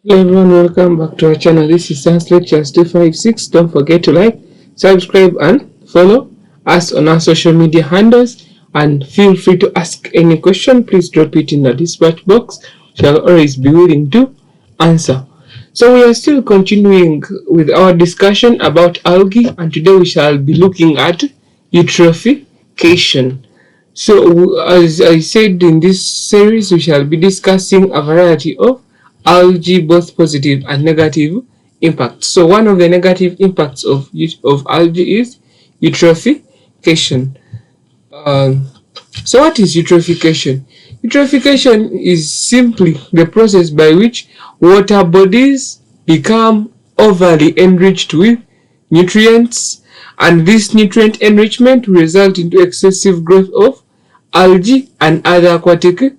Hello everyone, welcome back to our channel. This is Science Lectures 256. Don't forget to like, subscribe and follow us on our social media handles, and feel free to ask any question. Please drop it in the dispatch box. Shall always be willing to answer. So we are still continuing with our discussion about algae, and today we shall be looking at eutrophication. So, as I said, in this series, we shall be discussing a variety of algae, both positive and negative impacts. So, one of the negative impacts of algae is eutrophication. So, what is eutrophication? Eutrophication is simply the process by which water bodies become overly enriched with nutrients, and this nutrient enrichment will result into excessive growth of algae and other aquatic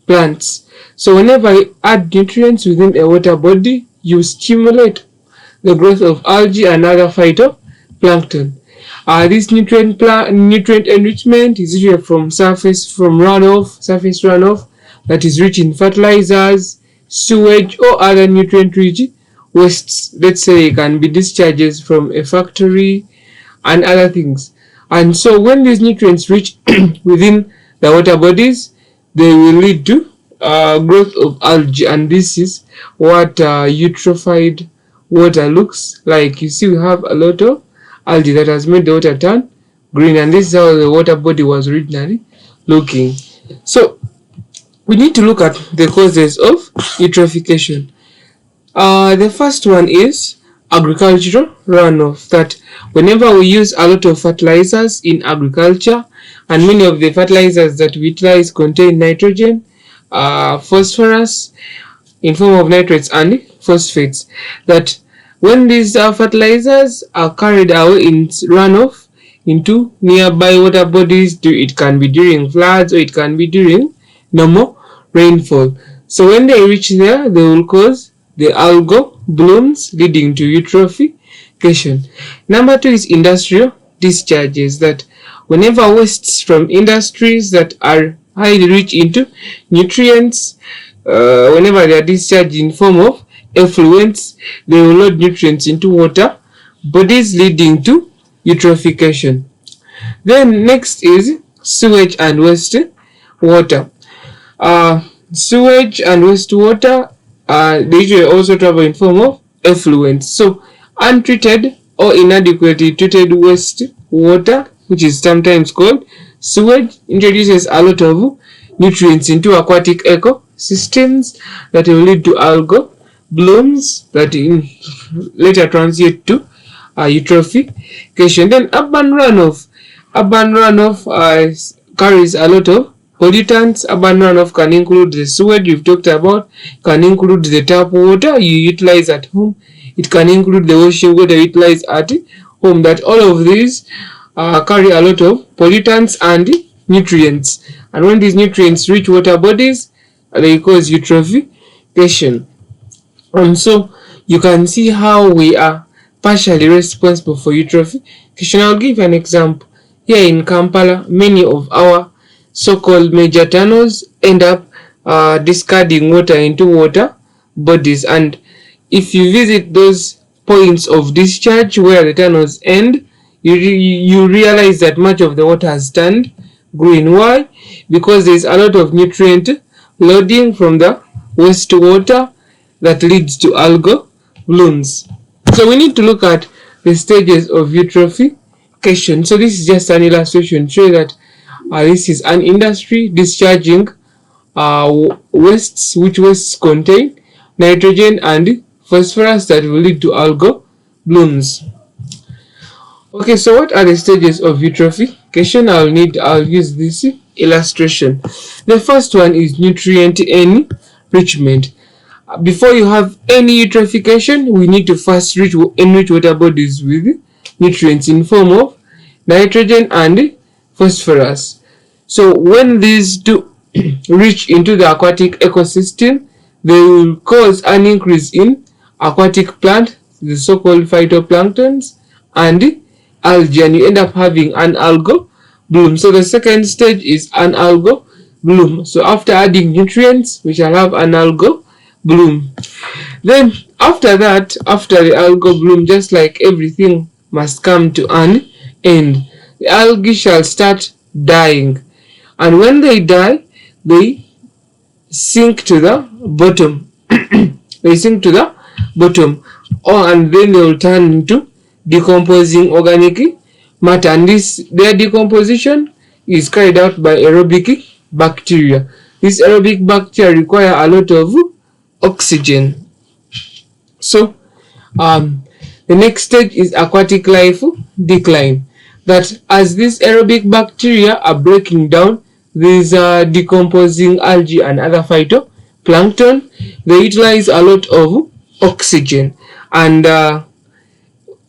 plants. So whenever you add nutrients within a water body, you stimulate the growth of algae and other phytoplankton. This nutrient enrichment is usually from surface runoff that is rich in fertilizers, sewage, or other nutrient-rich wastes. Let's say it can be discharges from a factory and other things. And so when these nutrients reach within the water bodies, they will lead to growth of algae, and this is what eutrophied water looks like. You see, we have a lot of algae that has made the water turn green, and this is how the water body was originally looking. So we need to look at the causes of eutrophication. The first one is agricultural runoff, that whenever we use a lot of fertilizers in agriculture, and many of the fertilizers that we utilize contain nitrogen, phosphorus in form of nitrates and phosphates, that when these fertilizers are carried away in runoff into nearby water bodies, it can be during floods or it can be during normal rainfall. So when they reach there, they will cause the algal blooms, leading to eutrophication. Number two is industrial discharges, that whenever wastes from industries that are highly rich into nutrients, whenever they are discharged in form of effluents, they will load nutrients into water bodies, leading to eutrophication. Then next is sewage and waste water. Sewage and wastewater, they usually also travel in form of effluents. So untreated or inadequately treated waste water, which is sometimes called sewage, introduces a lot of nutrients into aquatic ecosystems that will lead to algal blooms that later translate to eutrophication. Then urban runoff. Urban runoff carries a lot of pollutants. Urban runoff can include the sewage we've talked about, can include the tap water you utilize at home, it can include the washing water you utilize at home. That all of these carry a lot of pollutants and nutrients, and when these nutrients reach water bodies, they cause eutrophication. And so you can see how we are partially responsible for eutrophication. I'll give an example. Here in Kampala, many of our so-called major tunnels end up discarding water into water bodies, and if you visit those points of discharge where the tunnels end, you realize that much of the water has turned green. Why? Because there is a lot of nutrient loading from the wastewater that leads to algal blooms. So we need to look at the stages of eutrophication. So this is just an illustration to show that this is an industry discharging wastes, which wastes contain nitrogen and phosphorus that will lead to algal blooms. Okay, so what are the stages of eutrophication? I'll use this illustration. The first one is nutrient enrichment. Before you have any eutrophication, we need to first enrich water bodies with nutrients in form of nitrogen and phosphorus. So when these do reach into the aquatic ecosystem, they will cause an increase in aquatic plant, the so-called phytoplanktons, and algae, and you end up having an algal bloom. So the second stage is an algal bloom. So after adding nutrients, we shall have an algal bloom. Then after that, after the algal bloom, just like everything must come to an end, the algae shall start dying, and when they die, they sink to the bottom. They sink to the bottom, and then they will turn into decomposing organic matter, and their decomposition is carried out by aerobic bacteria. These aerobic bacteria require a lot of oxygen. So the next stage is aquatic life decline. That as these aerobic bacteria are breaking down these decomposing algae and other phytoplankton, they utilize a lot of oxygen, and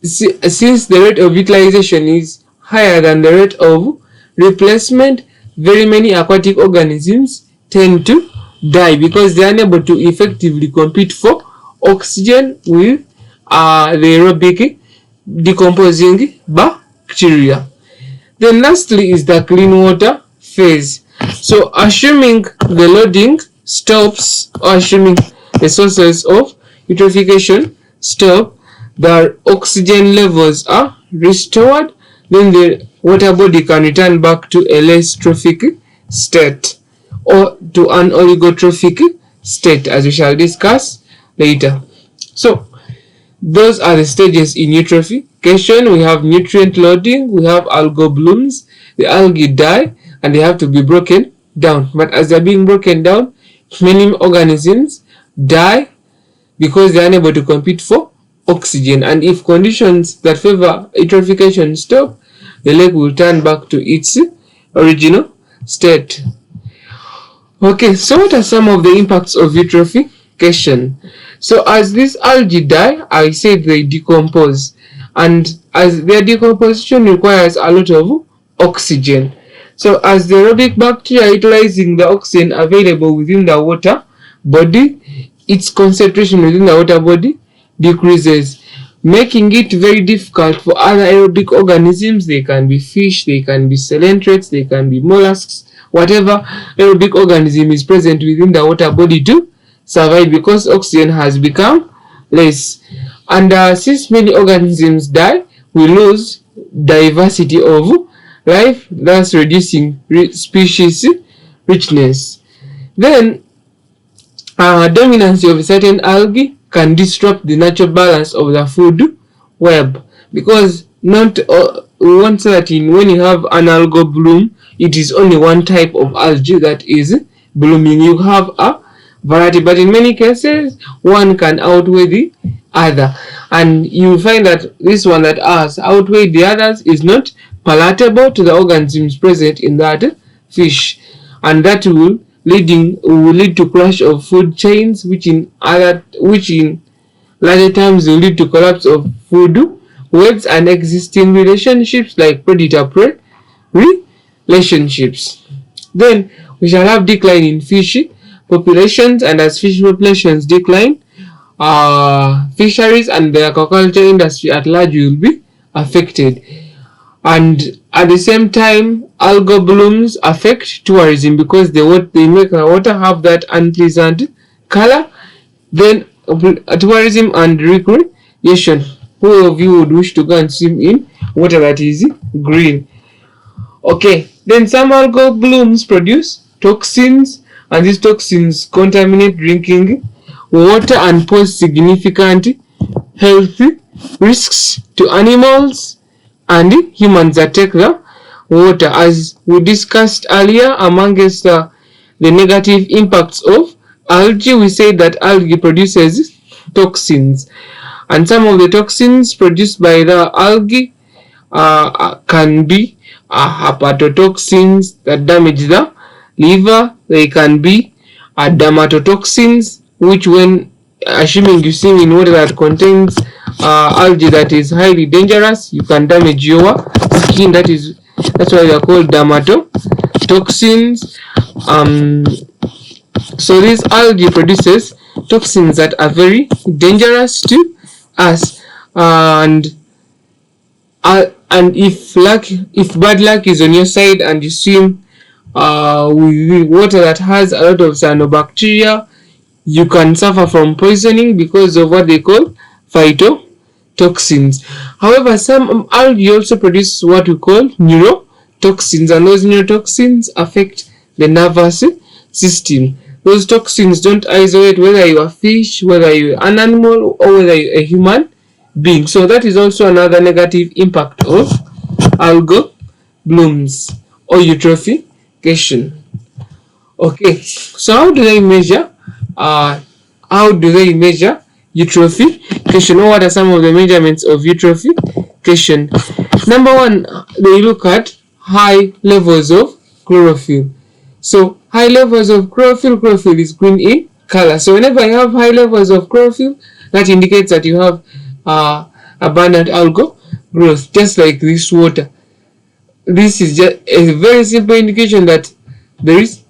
since the rate of utilization is higher than the rate of replacement, very many aquatic organisms tend to die because they are unable to effectively compete for oxygen with the aerobic decomposing bacteria. Then lastly is the clean water phase. So assuming the loading stops, or assuming the sources of eutrophication stop, the oxygen levels are restored, then the water body can return back to a less trophic state or to an oligotrophic state, as we shall discuss later. So those are the stages in eutrophication. We have nutrient loading, we have algal blooms, the algae die and they have to be broken down. But as they're being broken down, many organisms die because they're unable to compete for oxygen. And if conditions that favor eutrophication stop, the lake will turn back to its original state. Okay, so what are some of the impacts of eutrophication? So as these algae die, I said they decompose, and as their decomposition requires a lot of oxygen. So as the aerobic bacteria utilizing the oxygen available within the water body, its concentration within the water body decreases, making it very difficult for other aerobic organisms. They can be fish, they can be coelentrates, they can be mollusks, whatever aerobic organism is present within the water body to survive because oxygen has become less. And since many organisms die, we lose diversity of life, thus reducing species richness. Then dominance of certain algae can disrupt the natural balance of the food web, because not we want to say that when you have an algal bloom, it is only one type of algae that is blooming. You have a variety, but in many cases one can outweigh the other, and you find that this one that has outweighed the others is not palatable to the organisms present in that fish, and that will lead to crash of food chains, which in larger terms will lead to collapse of food webs and existing relationships like predator-prey relationships. Then we shall have decline in fish populations, and as fish populations decline, fisheries and the aquaculture industry at large will be affected. And at the same time, algal blooms affect tourism because they make the water have that unpleasant color. Then tourism and recreation. Who of you would wish to go and swim in water that is green? Okay, then some algal blooms produce toxins, and these toxins contaminate drinking water and pose significant health risks to animals and humans that take the water. As we discussed earlier, amongst the negative impacts of algae, we say that algae produces toxins, and some of the toxins produced by the algae can be hepatotoxins that damage the liver. They can be dermatotoxins, which, when assuming you swim in water that contains algae that is highly dangerous, you can damage your skin. That's why they are called dermatotoxins. So this algae produces toxins that are very dangerous to us, and if bad luck is on your side and you swim with water that has a lot of cyanobacteria, You can suffer from poisoning because of what they call phytotoxins. However, some algae also produce what we call neurotoxins, and those neurotoxins affect the nervous system. Those toxins don't isolate whether you are fish, whether you are an animal, or whether you are a human being. So that is also another negative impact of algal blooms or eutrophication. Okay, so how do they measure eutrophication, or what are some of the measurements of eutrophication? Number one, they look at high levels of chlorophyll. So high levels of chlorophyll is green in color. So whenever you have high levels of chlorophyll, that indicates that you have abundant algal growth, just like this water. This is just a very simple indication that there is,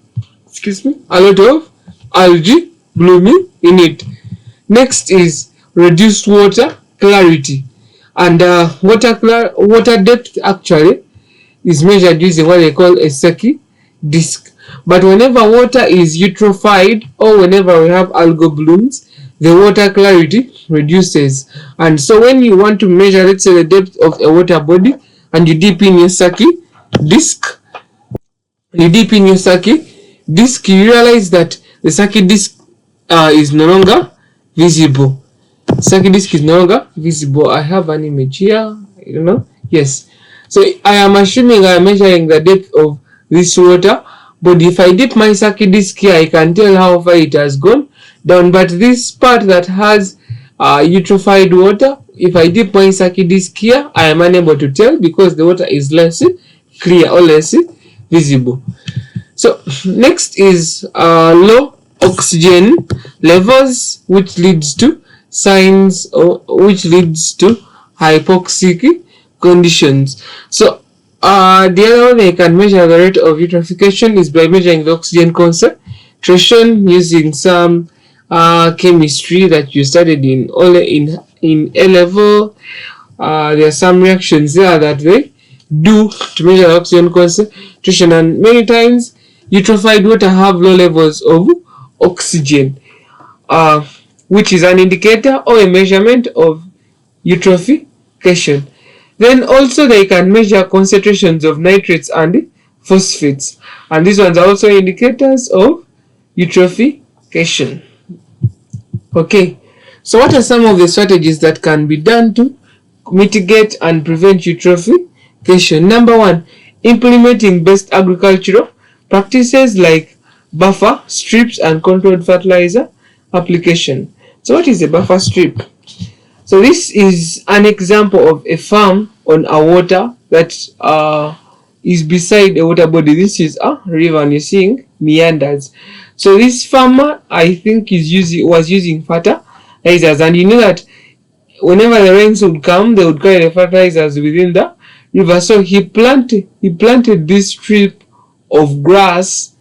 a lot of algae blooming in it. Next is reduced water clarity, and water depth actually is measured using what they call a Secchi disk. But whenever water is eutrophied, or whenever we have algal blooms, the water clarity reduces. And so when you want to measure, let's say, the depth of a water body, and you dip in your Secchi disk, you realize that the Secchi disk is no longer visible. Secchi disk is no longer visible. I have an image here, yes. So I am assuming I am measuring the depth of this water, but if I dip my Secchi disk here, I can tell how far it has gone down. But this part that has eutrophied water, if I dip my Secchi disk here, I am unable to tell because the water is less clear or less visible. So next is low oxygen levels, which leads to hypoxic conditions. So the other way I can measure the rate of eutrophication is by measuring the oxygen concentration using some chemistry that you studied in A level. There are some reactions there that they do to measure the oxygen concentration, and many times eutrophied water have low levels of oxygen, which is an indicator or a measurement of eutrophication. Then also they can measure concentrations of nitrates and phosphates, and these ones are also indicators of eutrophication. Okay, so what are some of the strategies that can be done to mitigate and prevent eutrophication? Number one, implementing best agricultural practices like buffer strips and controlled fertilizer application. So what is a buffer strip? So this is an example of a farm on a water that is beside a water body. This is a river, and you're seeing meanders. So this farmer, I think, was using fertilizers, and you know that whenever the rains would come, they would carry the fertilizers within the river. So he planted this strip of grass,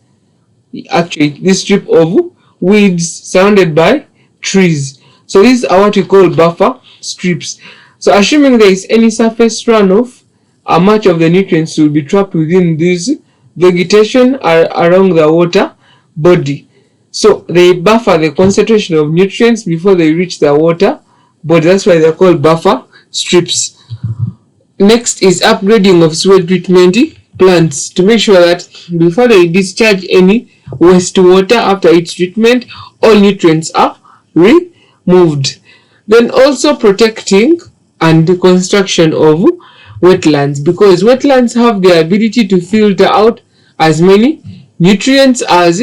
actually this strip of weeds surrounded by trees. So these are what we call buffer strips. So assuming there is any surface runoff, much of the nutrients will be trapped within this vegetation around the water body. So they buffer the concentration of nutrients before they reach the water body. That's why they're called buffer strips. Next is upgrading of sewage treatment plants to make sure that before they discharge any wastewater after its treatment, all nutrients are removed. Then also protecting and the construction of wetlands, because wetlands have the ability to filter out as many nutrients as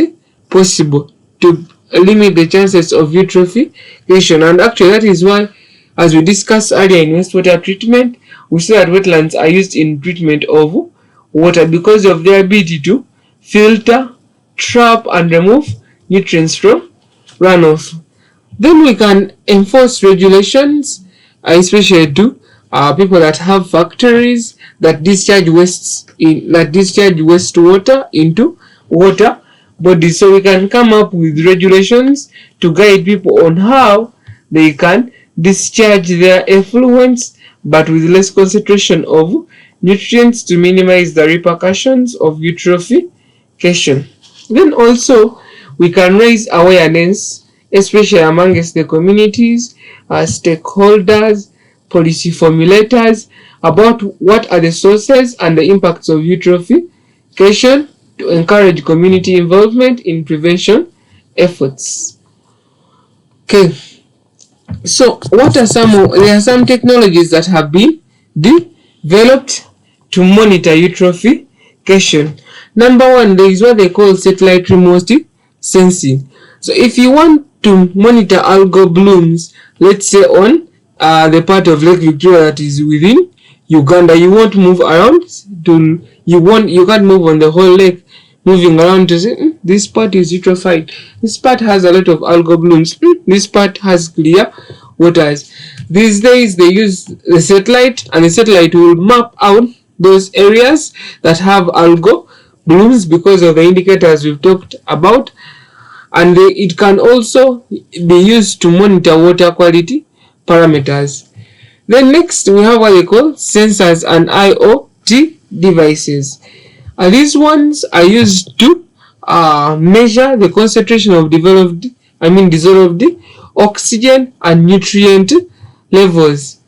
possible to limit the chances of eutrophication. And actually that is why, as we discussed earlier in wastewater treatment, we see that wetlands are used in treatment of water because of their ability to filter, trap and remove nutrients from runoff. Then we can enforce regulations, especially to people that have factories that discharge wastewater into water bodies. So we can come up with regulations to guide people on how they can discharge their effluents, but with less concentration of nutrients to minimize the repercussions of eutrophication. Then also we can raise awareness especially amongst the communities, stakeholders, policy formulators, about what are the sources and the impacts of eutrophication to encourage community involvement in prevention efforts. Okay, so there are some technologies that have been developed to monitor eutrophication. Number one, there is what they call satellite remote sensing. So if you want to monitor algal blooms, let's say on the part of Lake Victoria that is within Uganda, you won't move around you can't move on the whole lake, moving around to say this part is eutrophied, this part has a lot of algal blooms, this part has clear waters. These days they use the satellite, and the satellite will map out those areas that have algal blooms because of the indicators we've talked about, and it can also be used to monitor water quality parameters. Then next we have what they call sensors and IoT devices. These ones are used to measure the concentration of dissolved oxygen and nutrient levels.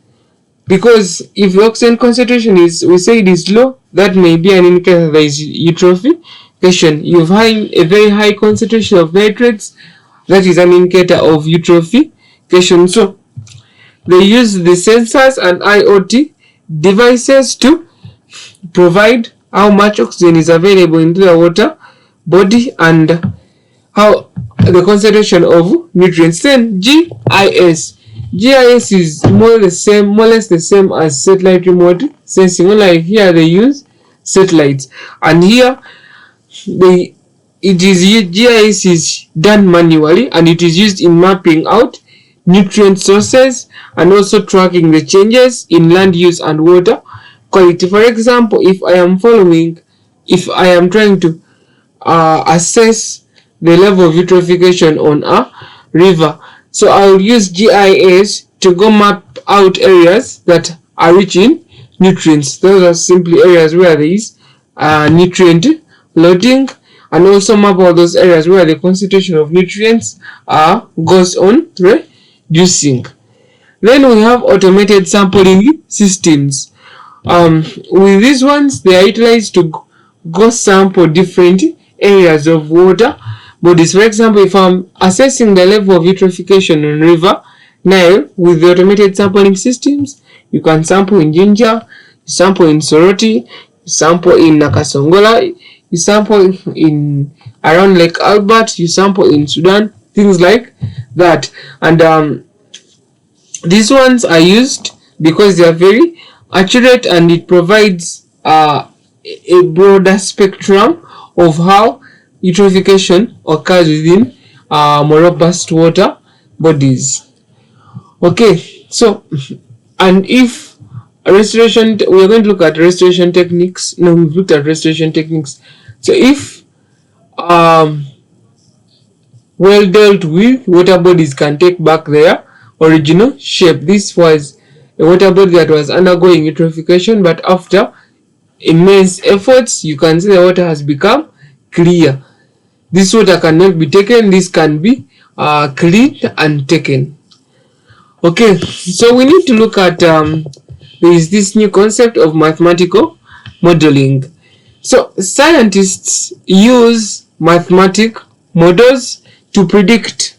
Because if the oxygen concentration is low, that may be an indicator that there is eutrophication. You have a very high concentration of nitrates, that is an indicator of eutrophication. So they use the sensors and IoT devices to provide how much oxygen is available into the water body and how the concentration of nutrients. Then GIS is more or less the same as satellite remote sensing. Like here they use satellites, and here GIS is done manually, and it is used in mapping out nutrient sources and also tracking the changes in land use and water quality. For example, if I am trying to assess the level of eutrophication on a river, so I will use GIS to go map out areas that are rich in nutrients. Those are simply areas where there is nutrient loading, and also map out those areas where the concentration of nutrients goes on reducing. Then we have automated sampling systems. With these ones, they are utilized to go sample different areas of water bodies. For example, if I'm assessing the level of eutrophication on river Nile with the automated sampling systems, you can sample in Jinja, you sample in Soroti, you sample in Nakasongola, you sample in around Lake Albert, you sample in Sudan, things like that. And these ones are used because they are very accurate, and it provides a broader spectrum of how eutrophication occurs within more robust water bodies. Okay, so, and if restoration, we are going to look at restoration techniques. No, we've looked at restoration techniques. So if well dealt with, water bodies can take back their original shape. This was a water body that was undergoing eutrophication, but after immense efforts, you can see the water has become clear. This water cannot be taken. This can be cleaned and taken. Okay, so we need to look at there is this new concept of mathematical modeling. So scientists use mathematical models to predict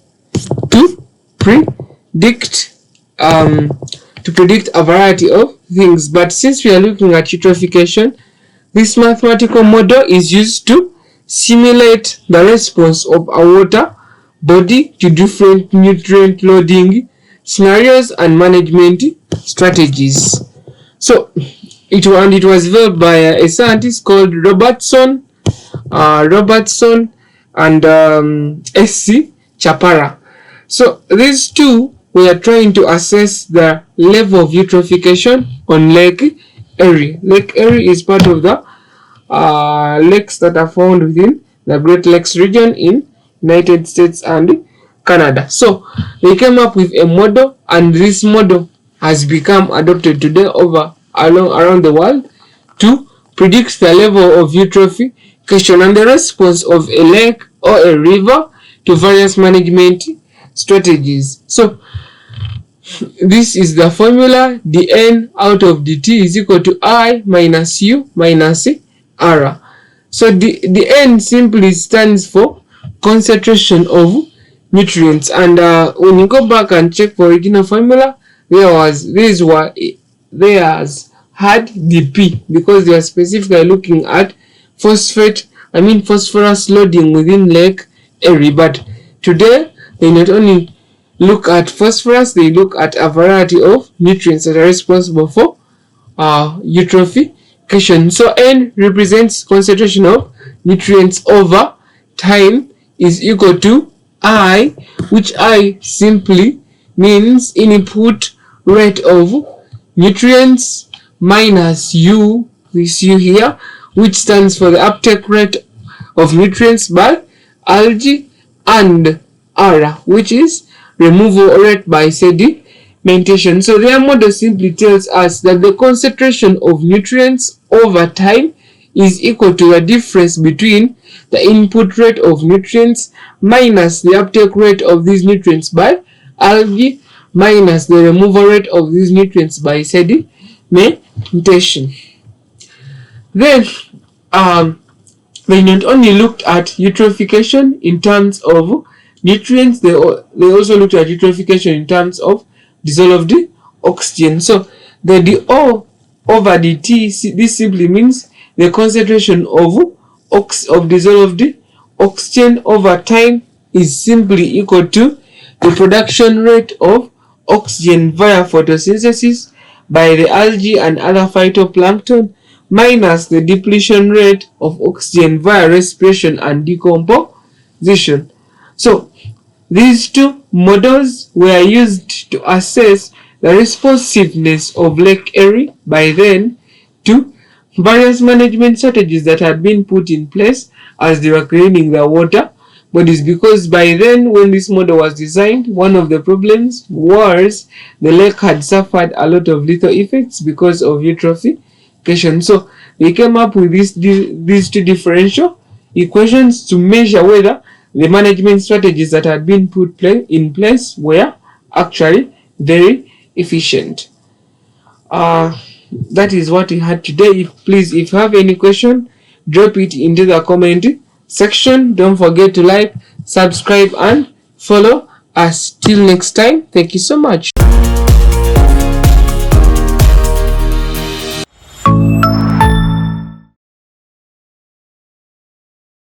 a variety of things. But since we are looking at eutrophication, this mathematical model is used to simulate the response of a water body to different nutrient loading scenarios and management strategies. So it was developed by a scientist called Robertson and S.C. Chapara. So these two were trying to assess the level of eutrophication on Lake Erie. Lake Erie is part of the lakes that are found within the Great Lakes region in United States and Canada. So they came up with a model, and this model has become adopted today around the world to predict the level of eutrophication and the response of a lake or a river to various management strategies. So this is the formula. The N out of the T is equal to I minus U minus R. So the N simply stands for concentration of nutrients, and when you go back and check for original formula, there's had the P, because they are specifically looking at phosphorus loading within Lake Erie. But today they not only look at phosphorus, they look at a variety of nutrients that are responsible for eutrophication. So N represents concentration of nutrients over time is equal to I, which I simply means input rate of nutrients, minus U, this U here, which stands for the uptake rate of nutrients by algae, and R, which is removal rate by sedimentation. So their model simply tells us that the concentration of nutrients over time is equal to the difference between the input rate of nutrients minus the uptake rate of these nutrients by algae minus the removal rate of these nutrients by sedimentation. Then they not only looked at eutrophication in terms of nutrients, they also looked at eutrophication in terms of dissolved oxygen. So the O over the T, this simply means the concentration of dissolved oxygen over time is simply equal to the production rate of oxygen via photosynthesis by the algae and other phytoplankton minus the depletion rate of oxygen via respiration and decomposition. So these two models were used to assess the responsiveness of Lake Erie by then to various management strategies that had been put in place as they were cleaning the water bodies, because by then when this model was designed, one of the problems was the lake had suffered a lot of lethal effects because of eutrophication. So they came up with these two differential equations to measure whether the management strategies that had been put in place were actually very efficient. That is what we had today. Please, if you have any question, drop it into the comment section. Don't forget to like, subscribe, and follow us. Till next time, thank you so much.